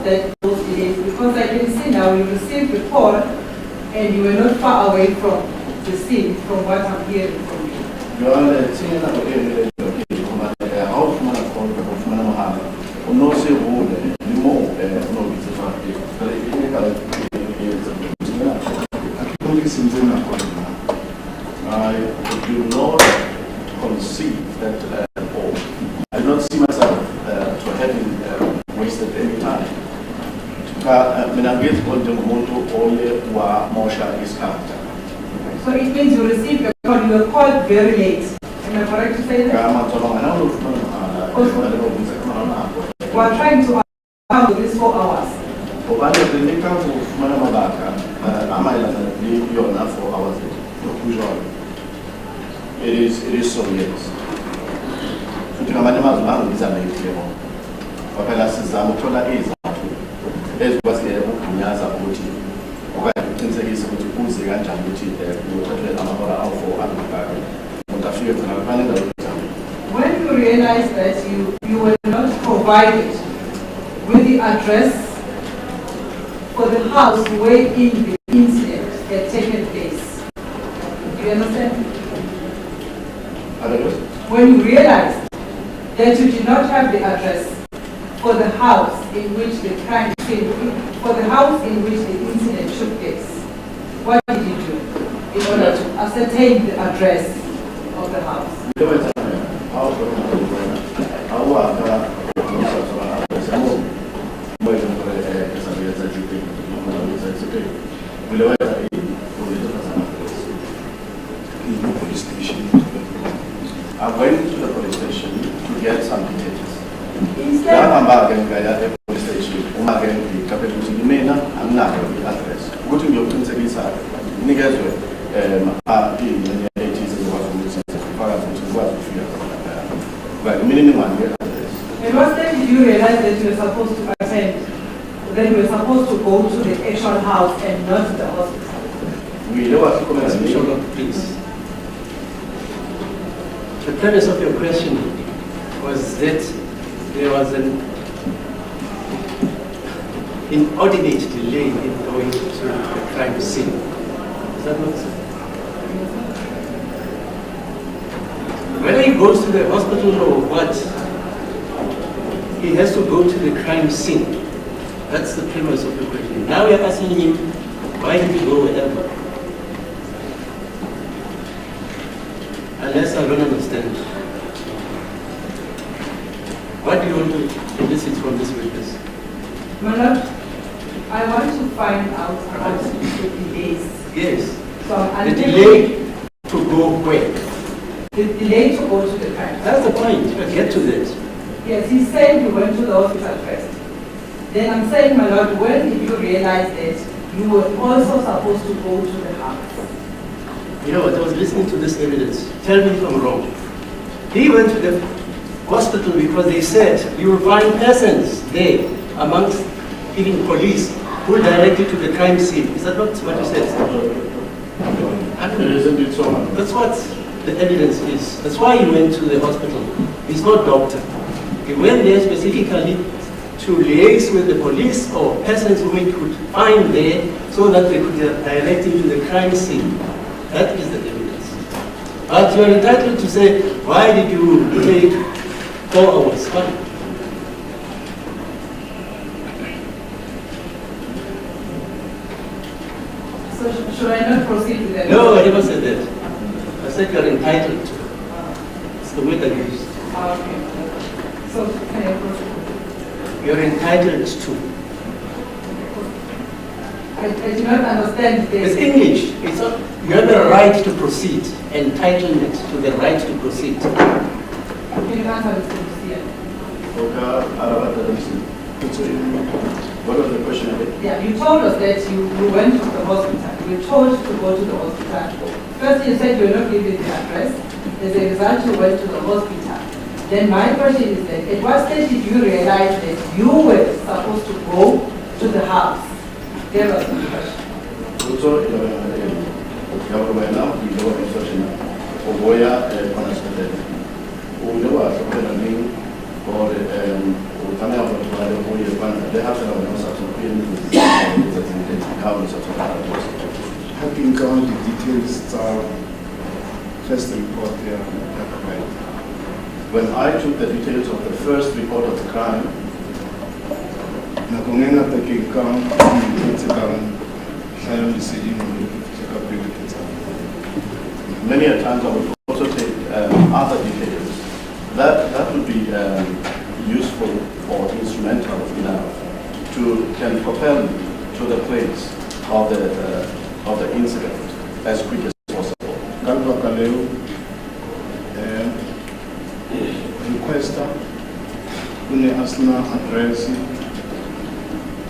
that those delays? Because I can see now you received the call and you were not far away from the scene, from what I'm hearing from you. I do not conceive that I do not see myself to having wasted any time. So it means you received a call, you were called very late. Am I correct to say that? We are trying to account for these 4 hours. It is so, yes. When you realized that you were not provided with the address for the house where in the incident had taken place, do you understand? When you realized that you did not have the address for the house in which the crime, for the house in which the incident took place, what did you do in order to ascertain the address of the house? I went to the police station to get some details. Instead, I'm back and at the police station. I'm not going to be capable to the main. I'm not going to be address. Go to your principal side. Niggas were in the 80s and what we said. But the minimum one year address. And what stage did you realize that you were supposed to attend, that you were supposed to go to the actual house and not to the hospital? We know what to comment. Mshololo, please. The premise of your question was that there was an inordinate delay in going to the crime scene. Is that not so? Whether he goes to the hospital or what, he has to go to the crime scene. That's the premise of the question. Now we are asking him, why did he go wherever? Unless I don't understand. What do you want to elicit from this witness? My Lord, I want to find out about the delays. Yes. So I'm the delay to go where? The delay to go to the crime. That's the point. Get to that. Yes, he said you went to the hospital first. Then I'm saying, my Lord, when did you realize that you were also supposed to go to the house? You know what, I was listening to this evidence. Tell me if I'm wrong. He went to the hospital because they said you will find persons there amongst even police who directed to the crime scene. Is that not what you said? That's what the evidence is. That's why he went to the hospital. He's not doctor. He went there specifically to liaise with the police or persons whom he could find there so that they could direct him to the crime scene. That is the evidence. But you are entitled to say, why did you take 4 hours? Fine. So should I not proceed with that? No, I never said that. I said you are entitled to. It's the word I used. Okay. So can I proceed? You are entitled to. I do not understand this. It's English. It's not, you have the right to proceed. Entitlement to the right to proceed. Can you answer this question? What was the question again? Yeah, you told us that you went to the hospital. You were told to go to the hospital. First you said you were not given the address. As a result, you went to the hospital. Then my question is that at what stage did you realize that you were supposed to go to the house? There was the question. Also, now, we know instruction. Oboya, or coming up with they have to have no such opinion Having gone the details first report there. When I took the details of the first report of the crime, many a times I would also take other details. That would be useful or instrumental enough to can propel me to the place of the incident as quick as possible. Requester, kune asna address,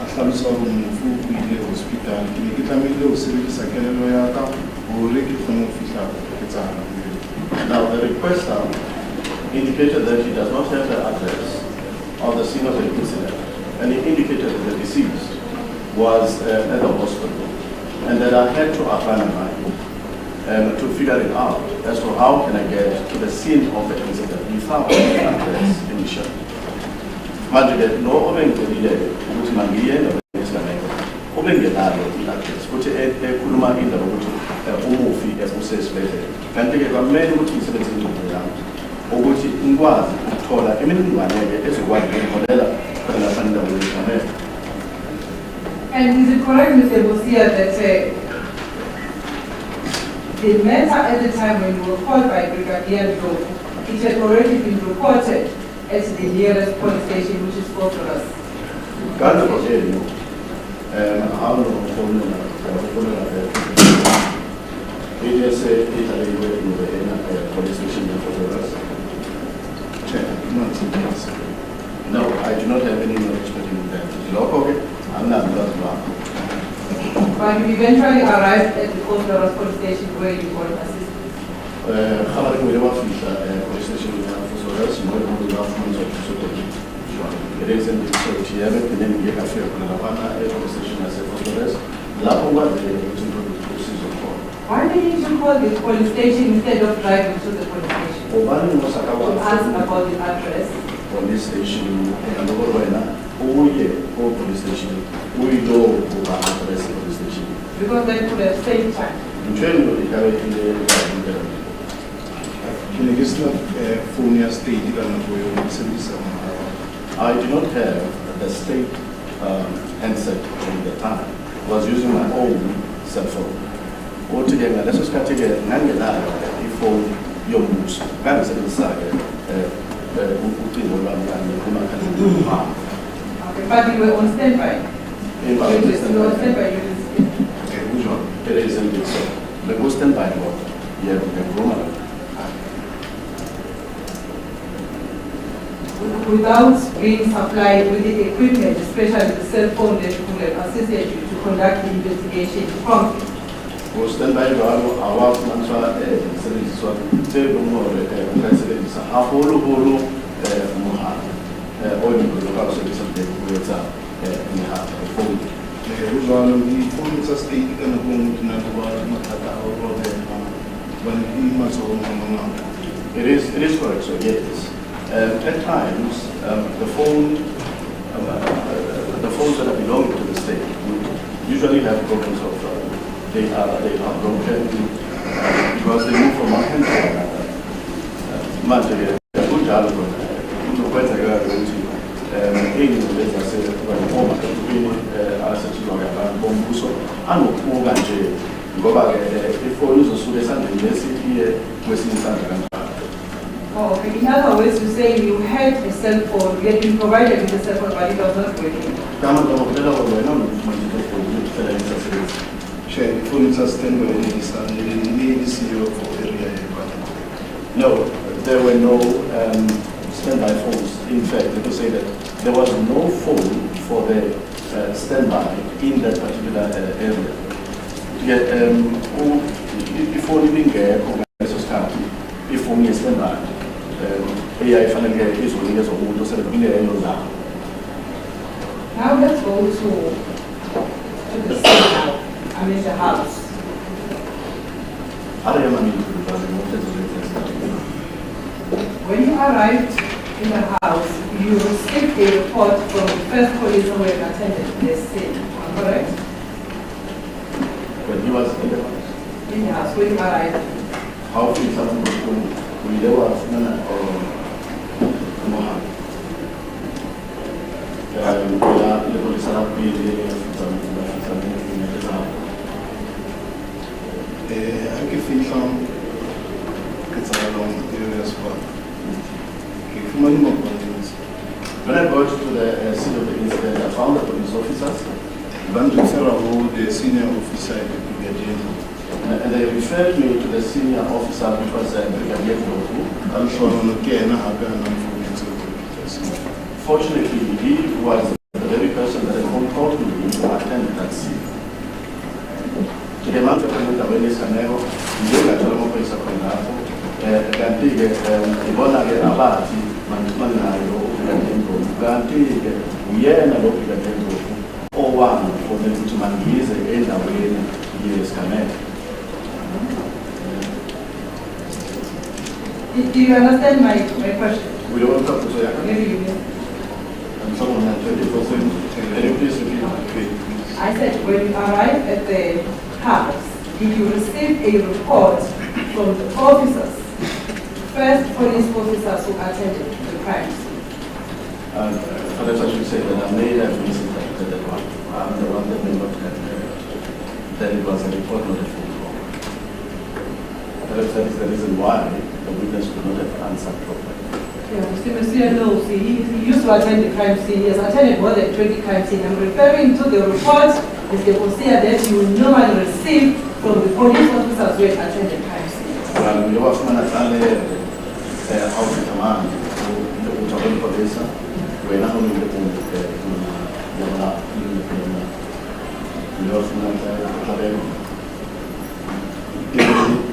ahlaliswa umufu kuyile hospital. Ngitamile usebenzisa kelelo yaka ureki khona ufihla ketsana. Now the requester indicated that he does not have the address of the scene of the incident, and he indicated that the deceased was at the hospital, and that I had to apply my mind to figure it out as to how can I get to the scene of the incident without the address initially. Manje no obengelile ukuthi mangiye ngesigamengo obengelalo i-address futhi ekhuluma indaba ukuthi umufi usesibhedlela kanti ke kwamele ukuthi ngisebenzise ingqondo yami ukuthi ngikwazi ukuthola imininingwane ezokwazi ukuholela khona lapha endaweni yesigameko. And is it correct, Mr. Busia, that the matter at the time when you were called by Brigadier Joe, it had already been reported at the nearest police station, which is Fortress? God forbid, how no we just say Italy in the police station in Fortress. No, I do not have any knowledge in that. I'm not that one. But you eventually arrived at the Fortress police station where you got assistance? Police station in Fortress, no government of it is in the Soviet, and then we have here police station as a Fortress. Why didn't you call the police station instead of driving to the police station? To ask about the address? Police station, and ubuyile police station, ubuyile address police station. Because they could have saved time. I do not have the state handset at the time. I was using my own cell phone. Altogether, let's just take a phone, your moves, and but you were on standby. You were on standby. It is indeed so. The go standby what? Yeah, without being supplied with the equipment, especially the cell phone that could have assisted you to conduct the investigation promptly. Go standby our mantra service what say no more service a whole oil service of the phone. It is correct, so yes. At times, the phones that are belonging to the state would usually have problems of they are broken because they move from one hand to another. Much again, a good job of Oh, okay. In other words, you say you had a cell phone, you had been provided with a cell phone, but it was not working. No, there were no standby phones. In fact, let me say that there was no phone for the standby in that particular area. Before leaving there, if only a standby, AI finally is only as a whole to set up in the end of that. Now let's go to the cell, I mean the house. When you arrived in the house, you received a report from the first police who had attended the scene, correct? When he was in the house. In the house, when you arrived. How can someone go we never have Mohammed? The police are anche fihla ketsagalong areas ba ke fumane mapodisi When I got to the scene of the incident, I found the police officers ba ntsera ho the senior officer at the brigadier and they referred me to the senior officer, which was Brigadier Doku. al shona ke ena hape ana mfundisi Fortunately, he was the very person that had called me to attend that scene. Today, I'm going to be Senzo. I'm going to be Senzo. Kanti-ke ibona-ke abathi maninayo uBrigadier kanti-ke uyena lo Brigadier owami khona ukuthi mangize endaweni yesigameko. Do you understand my question? We don't talk to Maybe you will. I'm someone at 20%. Can you please repeat? I said, when you arrived at the house, did you receive a report from the officers, first police officers who attended the crime scene? Perhaps I should say that I may have misinterpreted that one. I'm the one that may not have that it was a report, not a phone call. Perhaps that is the reason why the witness could not have answered properly. Yeah, Mr. Mshololo, he used to attend the crime scene. He has attended more than 20 crime scenes. I'm referring to the report, Mr. Kosia, that you normally receive from the police officers who had attended crime scenes. Well, we were from an out of command, the Utah police, we're not only the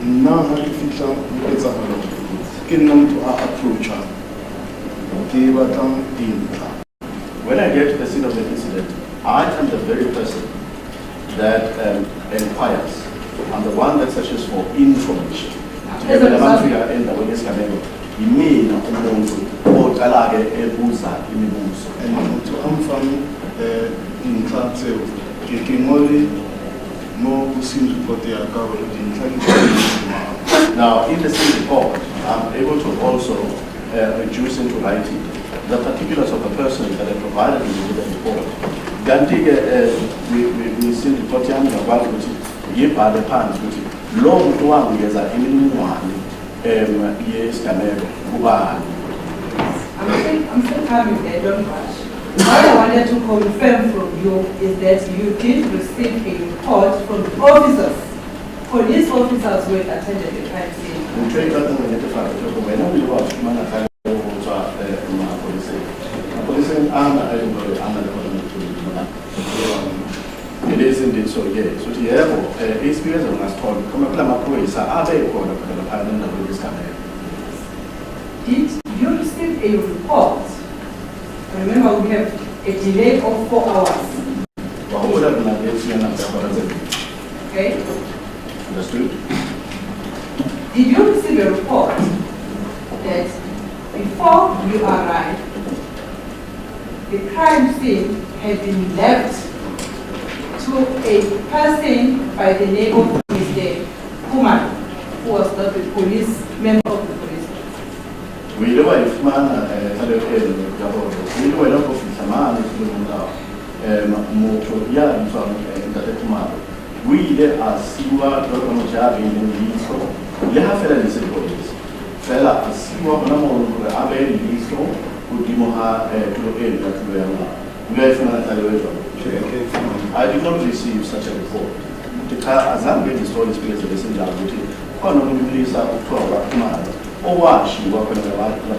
nna ha ke fihla ketsagalong ke nna motho a approacha ke batlang dintlha When I get to the scene of the incident, I am the very person that inquires. I'm the one that searches for information. Yimina umuntu oqala-ke ebuza imibuzo. and motho a mfang dintlha tseo ke ngole mo go scene report ya ka gore dintlha ke Now, in the same report, I'm able to also reduce into writing the particulars of the person that I provided me with the report. Ganti-ke we see report yami ngakwazi ukuthi ngibhale phansi ukuthi lo muntu wanginikeza imininingwane yesigameko kubani. I'm still coming there, don't rush. What I wanted to confirm from you is that you did receive a report from the officers, police officers who had attended the crime scene. It is indeed so, yes. So the experience of us told, come up with Did you receive a report? Remember, we have a delay of 4 hours. Okay? Understood? Did you receive a report that before you arrived, the crime scene had been left to a person by the name of Mr. Kuman, who was not the police member of the police? We know if man, we know enough of the man is doing now. Motoria from the we there are Siwa, Dr. in the Liso. We have fella listen police. Fella, a Siwa, Namo, Abe, Liso, Udimoha, to the end that we are now. I did not receive such a report. The car, as I'm getting stories, because of the same job, one of the police are to our command. Or watch you walk on the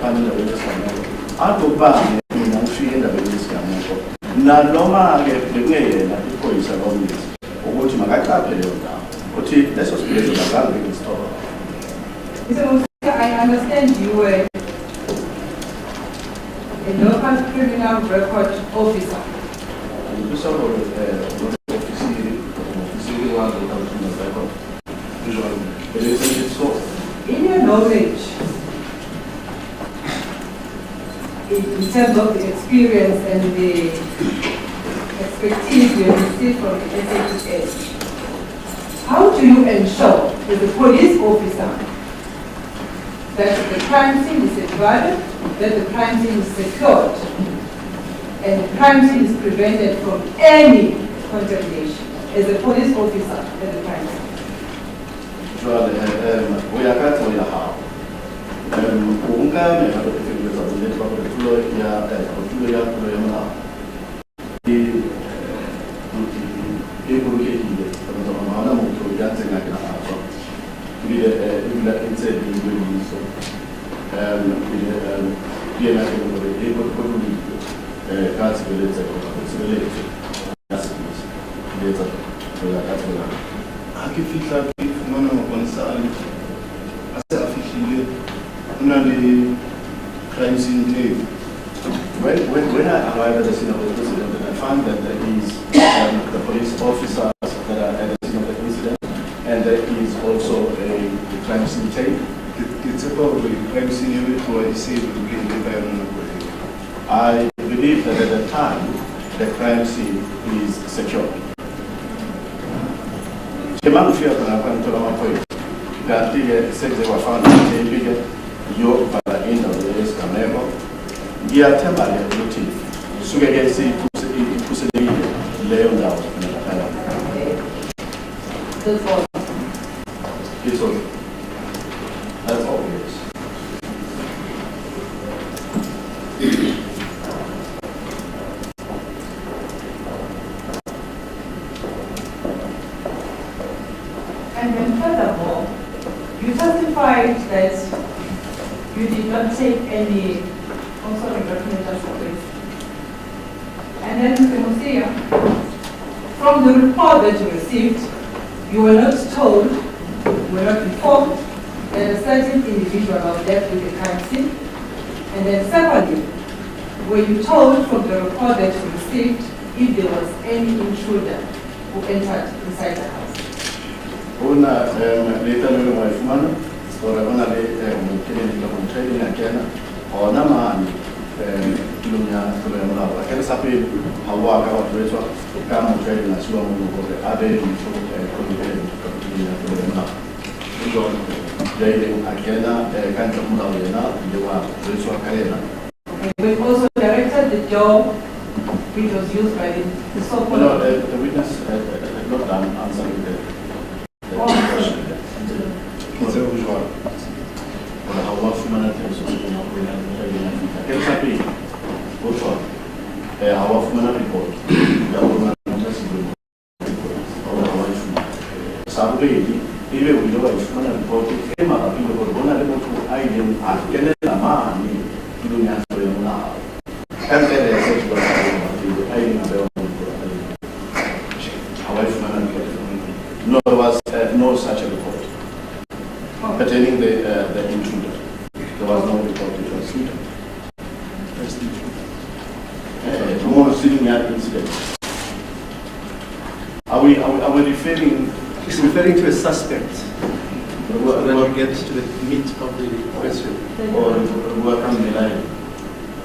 panel of this camera. I'll go back and feel the police camera. Naloma get the way that the police are on this. Or what you might have to do now. But let's just play the Zandile story. I understand you were a local criminal record officer. In your knowledge, in terms of the experience and the expertise you have received from the SAPS, how do you ensure as a police officer that the crime scene is safeguarded, that the crime scene is secured, and the crime scene is prevented from any contamination as a police officer at the crime scene? We are going to how. When I arrived at the scene of the incident, I found that there is the police officers that are at the scene of the incident, and there is also a crime scene tape. It's about the crime scene for disabled environment. I believe that at the time, the crime scene is secure. Kemang fear that I found to my point. That the sex they were found in the bigger, your father in the race can never. We are temporary routine. So we can see who's lay on down. That's all. It's all. That's all it is. And then furthermore, you testified that you did not take any also documentation place. And then Mr. Musia, from the report that you received, you were not told, you were not informed that a certain individual was left with the crime scene. And then secondly, were you told from the report that you received if there was any intruder who entered inside the house? Una later my man or una training again or Naman Lunia Tulema. I can say Hawa Reso, come training as well over the other Jailing Akena, Kantamuna, you are Reso Kayana. We also directed the job which was used by the so-called. No, the witness had not done answering the question. It's a usual. How often I think so? How often I report? Some lady, even we know if one report came out of the one able to item at Canada man, you don't have to now. And then I said, no, there was no such a report pertaining the intruder. There was no report which was written. More senior incident. Are we referring? He's referring to a suspect. So that we get to the meat of the question. Or what can be like?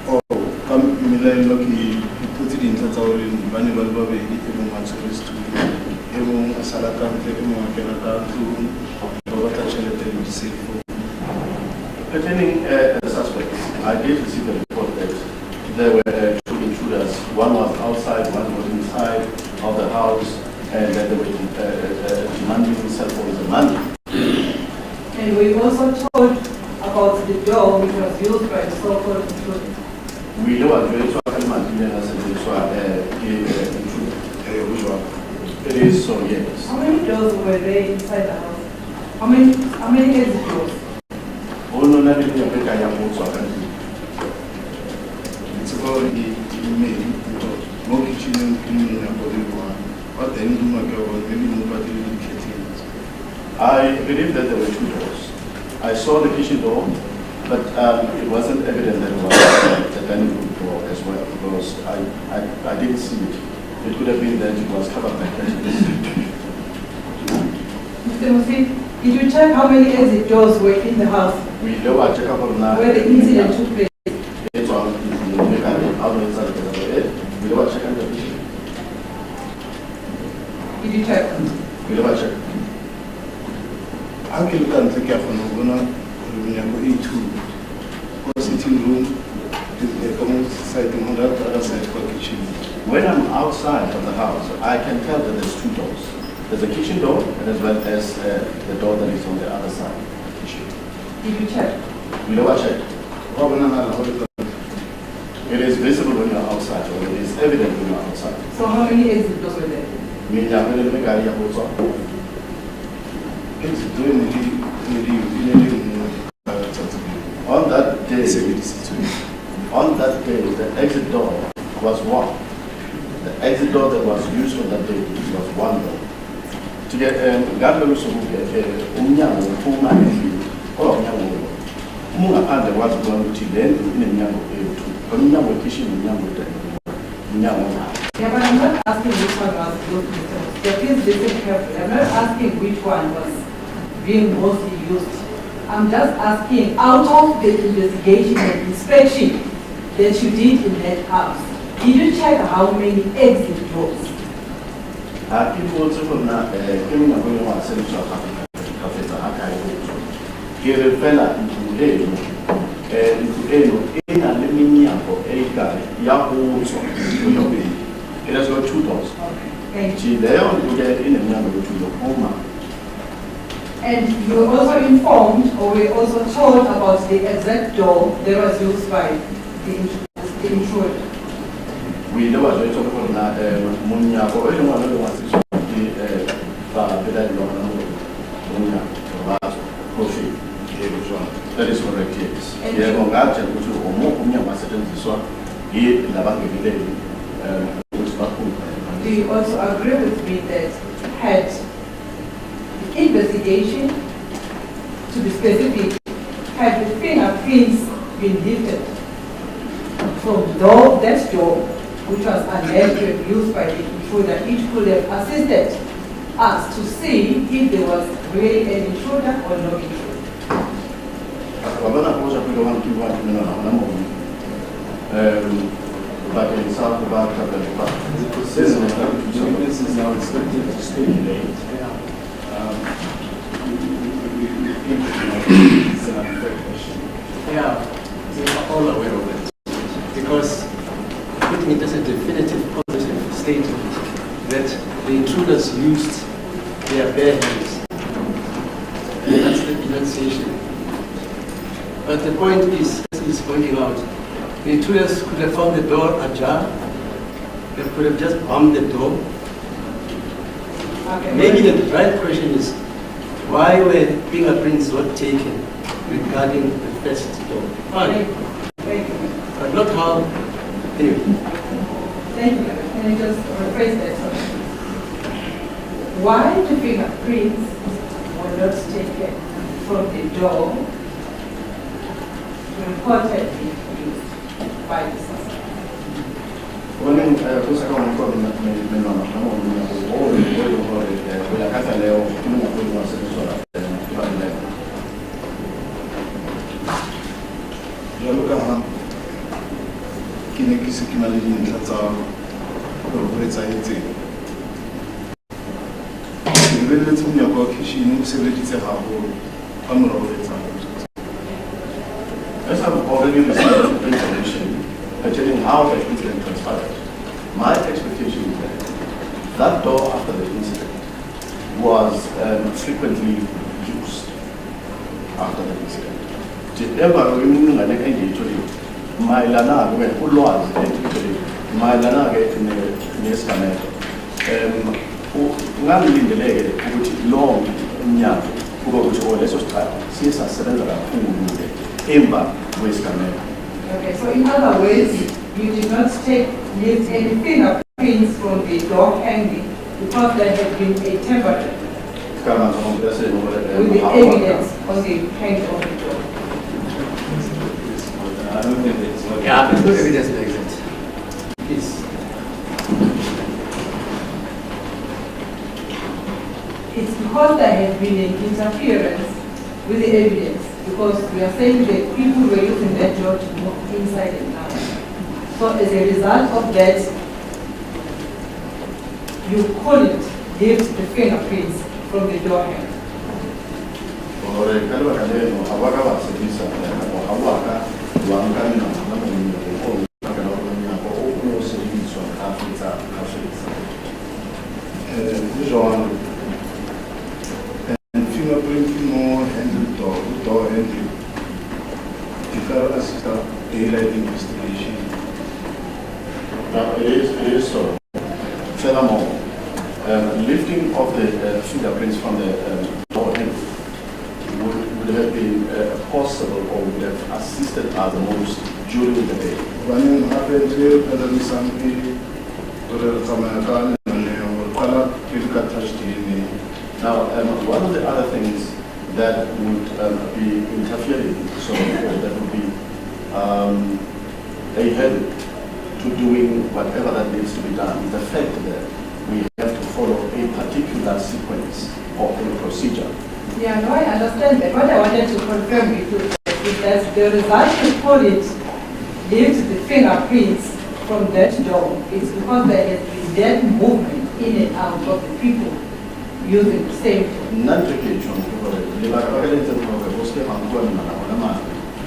Oh, come Milai Loki, he put it in Tatao in Vanilla Baby, even much close to him, Salakan, him, Kanaka, to pertaining the suspects, I did receive a report that there were two intruders. One was outside, one was inside of the house, and that they were demanding cell phones and money. And we also told about the door which was used by the so-called intruder. We know what very so as intruder. It is so, yes. How many doors were there inside the house? How many exit doors? Oh, no, not in the Africa, I am also a country. it's about the email, no kitchen and cleaning and body one. What then do my girl, maybe nobody will get it. I believe that there were two doors. I saw the kitchen door, but it wasn't evident that it was the dining room door as well, because I didn't see it. It could have been that it was covered by curtains. Mr. Musi, did you check how many exit doors were in the house We know I check up on that. where the incident took place? It's on A2, or sitting room, side on that other side for kitchen. When I'm outside of the house, I can tell that there's two doors. There's a kitchen door and as well as the door that is on the other side of the kitchen. Did you check? You know what I checked? It is visible when you're outside, or it is evident when you're outside. So how many exit doors were there? On that day, the exit door was one. The exit door that was used on that day was one door. To get umnyango uphuma endlini kodwa umnyango uma ungaphandle kwazi ukubona ukuthi le ndlu inemnyango ewu-2 umnyango wekhishini umnyango umnyango. Yeah, but I'm not asking which one was used. Please listen carefully. I'm not asking which one was being mostly used. I'm just asking, out of the investigation and inspection that you did in that house, did you check how many exit doors? People also from that, giving a very one Central Africa, here fella into in a liminium for a guy, Yahoo, it has got 2 doors. Thank She there to get in and number to your home. And you were also informed, or were also told about the exact door that was used by the intruder. We know what we're talking about. Munya, or anyone who wants to be Munya, coffee. That is correct, yes. Yeah, on that, and to Munya was this one. Here in the bank of the day. Do you also agree with me that had the investigation, to be specific, had the fingerprints been lifted from that door, which was allegedly used by the intruder, it could have assisted us to see if there was really an intruder or no intruder? But in South Africa, This is now expected to speculate. It's an unfair question. Yeah, we are all aware of it. Because putting it as a definitive positive statement that the intruders used their bare hands. And that's the denunciation. But the point is, as he's pointing out, the intruders could have found the door ajar. They could have just bombed the door. Okay. Maybe the right question is, why were fingerprints not taken regarding the first door? Fine. Thank you. But not how, anyway. Thank you. Can I just rephrase that? Why the fingerprints were not taken from the door reportedly used by the suspect? As I've already received information pertaining how the incident transpired, my expectation is that that door after the incident was frequently used after the incident. Okay, so in other words, you did not use any fingerprints from the door hanging because there had been a temporary with the evidence on the hanging of the door. I don't think it's not. Yeah, there's no evidence like that. It's because there has been an interference with the evidence, because we are saying that people were using that door to move inside and out. So as a result of that, you couldn't lift the fingerprints from the door handle. Ore kalwa kale no awaka ba sebisa no awaka wa ngani na mo ko ka na ko nya ko o sebisa Africa. João and fingerprint more handle door handle. The car assistant daylight investigation. Now it is so. Furthermore, lifting of the fingerprints from the door handle would have been possible or would have assisted us the most during the day. When it happened here, there is something Now, one of the other things that would be interfering, so that would be a head to doing whatever that needs to be done, is the fact that we have to follow a particular sequence or a procedure. Yeah, no, I understand that. What I wanted to confirm with you is that the result you call it leaves the fingerprints from that door is because there has been that movement in and out of the people using the same door. Non-trication, le barbarenze proprio poste ancora na ma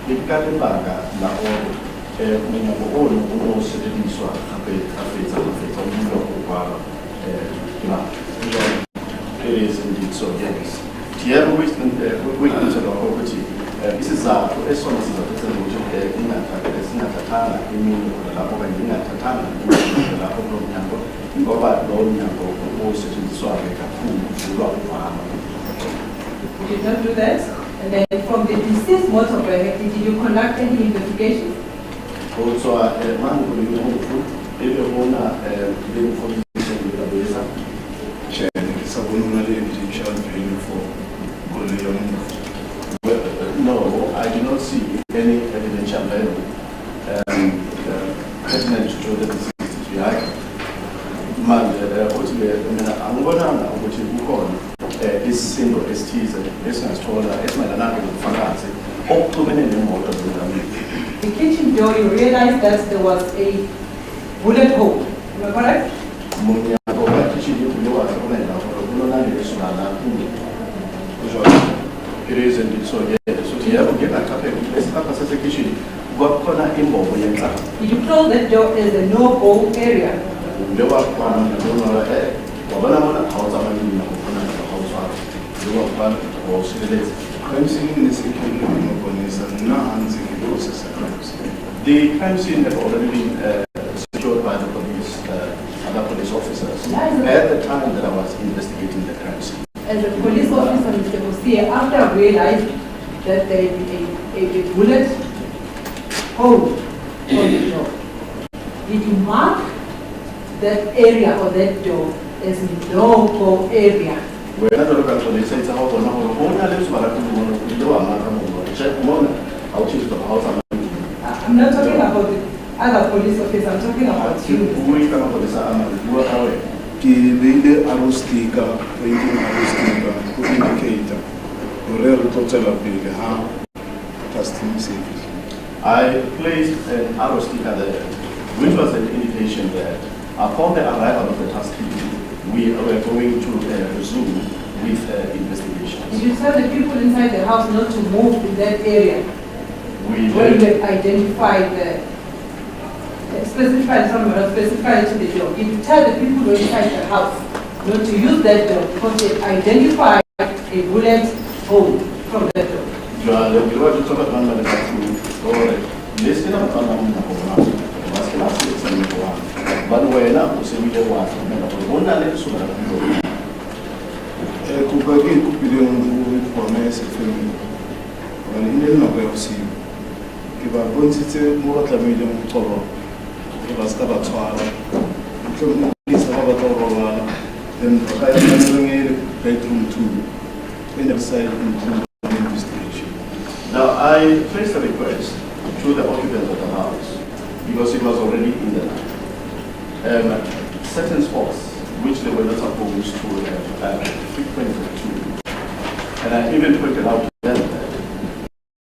il capo paga la oro uno uno se di sua a fezza un blocco qua it is indeed so, yes. Tiero witness of property. This is as soon as it's a tatana, I mean, the lapo and in a tatana, the lapo of Nambo, go back, go Nambo, or sit in the soil, You did not do that? And then from the deceased motor vehicle, did you conduct any investigations? Also, a man who you know, if you want to live for the no, I do not see any evidential value pertinent to the deceased behind. Man, I'm going to is single, is teaser, is not stored, is not an argument for that. Up to many more of them. The kitchen door, you realized that there was a bullet hole. Am I correct? It is indeed so, yes. So you have to get a couple of kitchen. What corner in Bobo? Did you close that door as a no-go area? There was one, I don't know, house, I'm in the house. You were one or cities. Crime scene in the second and not answering the process of crimes. The crime scene had already been secured by the police, other police officers, at the time that I was investigating the crime scene. As a police officer, Mr. Musia, after I realized that there is a bullet hole on the door, did you mark that area or that door as a no-go area? When I look at police, it's a house on a lives, but I don't know, I'll choose the house. I'm not talking about the other police officers, I'm talking about you. We come up with this, the arrow sticker, painting arrow sticker, indicator, or total bill, how customer service. I placed an arrow sticker there, which was an indication that upon the arrival of the task team, we were going to resume with investigation. Did you tell the people inside the house not to move in that area? Where you have identified the specified to the door. Did you tell the people who are inside the house not to use that door because they identified a bullet hole from that door? But we're not to say we don't want bedroom 2 inside investigation. Now, I placed a request to the occupants of the house because it was already in the night. Certain spots which they were not supposed to have frequented to. And I even pointed out to them that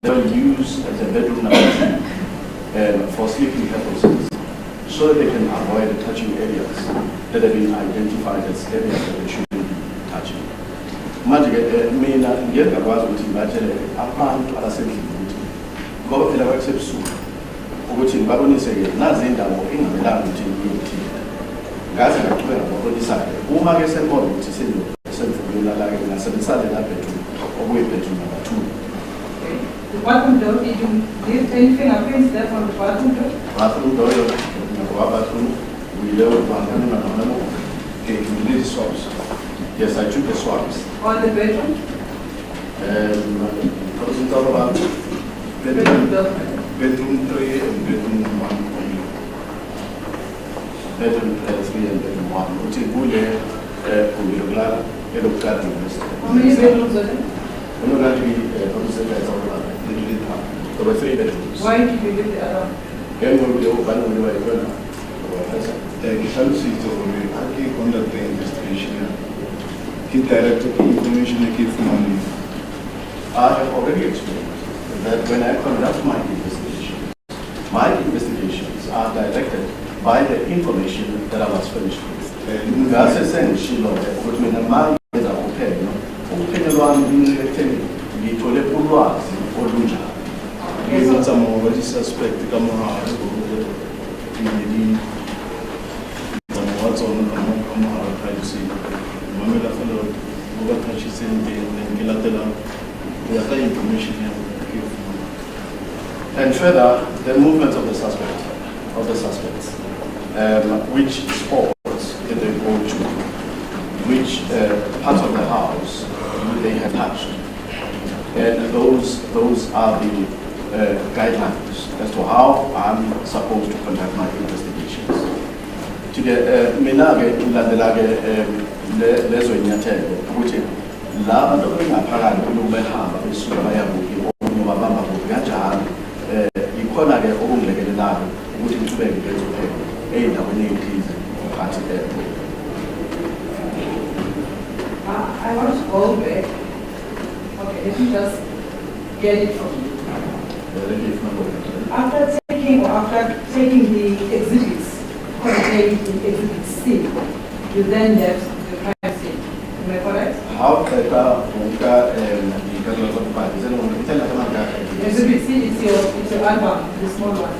they were used as a bedroom number 2 for sleeping purposes, so that they can avoid touching areas that have been identified as areas that they shouldn't be touching. Manje-ke mina ngeke ngakwazi ukuthi ngibatshele abantu abasendlini ukuthi ngoba phela kwakusebusuku ukuthi ngibabonise-ke nazi indawo engamelanga ukuthi ngiyothinta. Ngaze ngaqhubeka ngababonisa-ke uma-ke senibona ukuthi senivulala-ke ngingasebenzisane na-bedroom okuyi-bedroom number 2. The bathroom door, did you leave any fingerprints there from the bathroom door? Bathroom door, bathroom, we learned Okay, you did swabs. yes, I took the swabs. On the bedroom? I was talking about Bedroom door. Bedroom 3 and bedroom 1 only. bedroom 3 and bedroom 1. Which is good, Ubilogla, Elokar, How many bedrooms are there? I'm not going to be obviously as all about it. There were 3 bedrooms. Why did you leave the other? Then we will open when we were going to. He conducted the investigation. He directed the information he gave from money. I have already explained that when I conduct my investigations are directed by the information that I was finished with. Ngase sengishilo ukuthi mina manje ngenza uphenyo. Uphenyo lwami ngilethele ngithole ulwazi olunjani. Yes, some of the suspect come out. What's on the privacy? Mamela fellow, over touches in the Gilatela, the other information here. And further, the movements of the suspects, which spots did they go to, which parts of the house they had touched, and those are the guidelines as to how I'm supposed to conduct my investigations. Mina-ke ngilandela-ke lezo zinyathelo ukuthi la bantu bengaphakathi kuloko behamba besuka baya kuphi okunye babamba kuphi kanjalo ikhona-ke okungilekelelayo ukuthi ngichubeke ngenze uphenyo ey'ndaweni ey'thize phakathi airport. I want to go back. Okay, let me just get it from you. After taking the exhibits contained in Exhibit C, you then left the crime scene. Am I correct? How Exhibit Exhibit C is your album, the small one.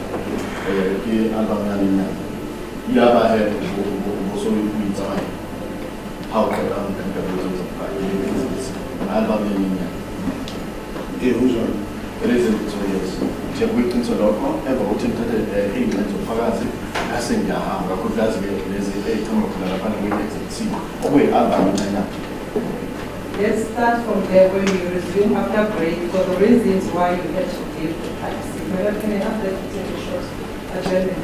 Who's on? It is in 2 years. Check Mshololo, ever written the England of Fagazi, passing Yaham, Rakudazi, there's a ton of Larapana Exhibit C. Away, album in China. Let's start from there when you resume after break for the reasons why you had to leave the crime scene. Madam, can I have that to take a short adjournment?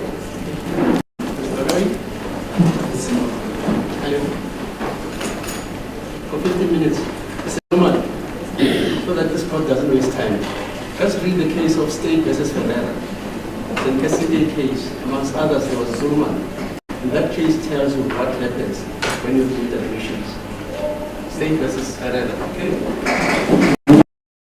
For 15 minutes. Mr. Chairman, so that this court doesn't waste time, just read the case of State versus Ferreira. The Cassidy case, amongst others, there was Zulman. And that case tells you what happens when you do the admissions. State versus Ferreira, okay?